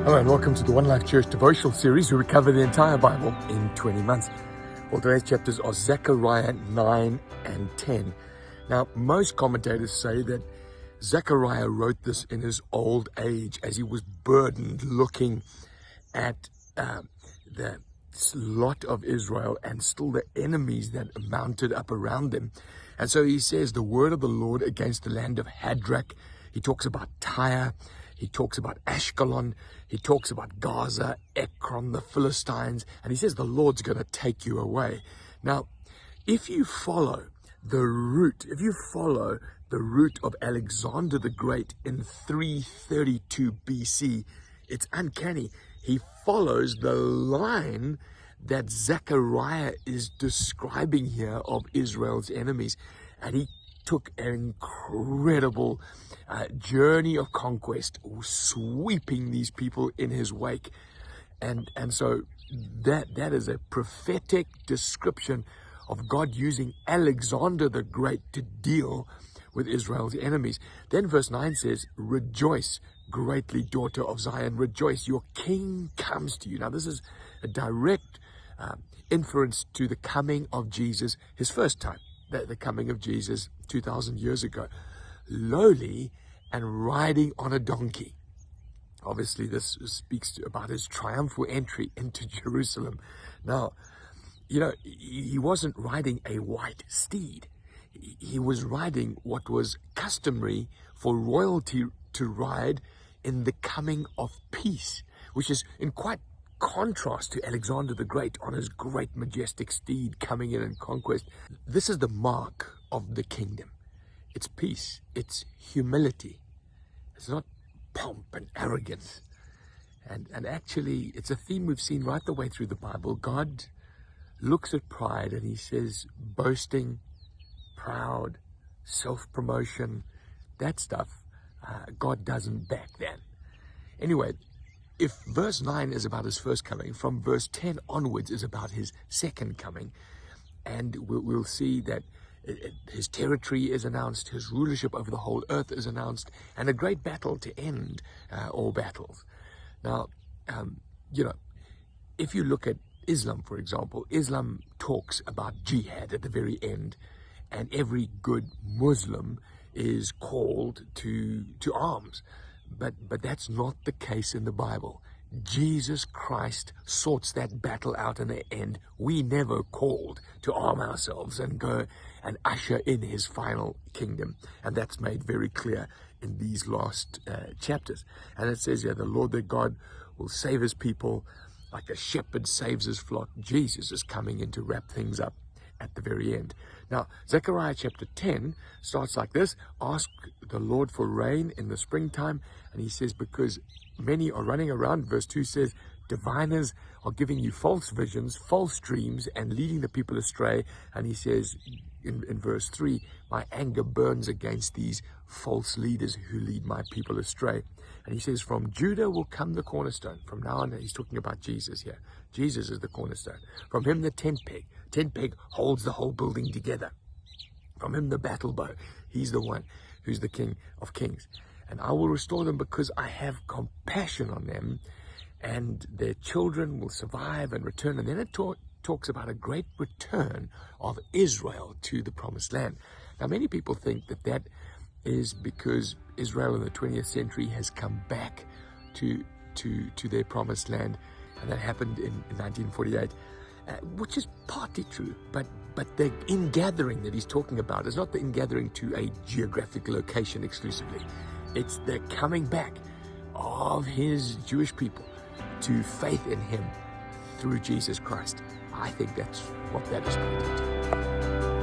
Hello and welcome to the One Life Church devotional series where we cover the entire Bible in 20 months. Well, today's chapters are Zechariah 9 and 10. Now, most commentators say that Zechariah wrote this in his old age as he was burdened looking at the lot of Israel and still the enemies that mounted up around them. And so he says the word of the Lord against the land of Hadrach. He talks about Tyre. He talks about Ashkelon. He talks about Gaza, Ekron, the Philistines. And he says the Lord's going to take you away. Now, if you follow the route of Alexander the Great in 332 BC, it's uncanny. He follows the line that Zechariah is describing here of Israel's enemies. And he took an incredible journey of conquest, sweeping these people in his wake. And so that is a prophetic description of God using Alexander the Great to deal with Israel's enemies. Then verse 9 says, "Rejoice greatly, daughter of Zion, rejoice, your king comes to you." Now this is a direct inference to the coming of Jesus, his first time, the coming of Jesus 2,000 years ago, lowly and riding on a donkey. Obviously this speaks about his triumphal entry into Jerusalem. Now, you know, he wasn't riding a white steed. He was riding what was customary for royalty to ride in the coming of peace, which is in quite contrast to Alexander the Great on his great majestic steed coming in conquest. This is the mark of the kingdom. It's peace, it's humility. It's not pomp and arrogance. And actually, it's a theme we've seen right the way through the Bible. God looks at pride and he says, boasting, proud, self-promotion, that stuff, God doesn't back that. Anyway, if verse 9 is about his first coming, from verse 10 onwards is about his second coming. And we'll see that his territory is announced, his rulership over the whole earth is announced, and a great battle to end all battles. Now, you know, if you look at Islam, for example, Islam talks about jihad at the very end, and every good Muslim is called to arms. But that's not the case in the Bible. Jesus Christ sorts that battle out in the end. We never called to arm ourselves and go and usher in his final kingdom. And that's made very clear in these last chapters. And it says here, the Lord their God will save his people like a shepherd saves his flock. Jesus is coming in to wrap things up at the very end. Now, Zechariah chapter 10 starts like this: ask the Lord for rain in the springtime. And he says, because many are running around. Verse 2 says, diviners are giving you false visions, false dreams, and leading the people astray. And he says in verse 3, my anger burns against these false leaders who lead my people astray. And he says, from Judah will come the cornerstone. From now on, he's talking about Jesus here. Jesus is the cornerstone. From him, the tent peg. Tent peg holds the whole building together. From him, the battle bow. He's the one who's the King of Kings. And I will restore them because I have compassion on them, and their children will survive and return. And then it talks about a great return of Israel to the promised land. Now, many people think that is because Israel in the 20th century has come back to their promised land, and that happened in 1948, which is partly true, but the ingathering that he's talking about is not the ingathering to a geographic location exclusively. It's the coming back of his Jewish people to faith in him through Jesus Christ. I think that's what that is pointing to.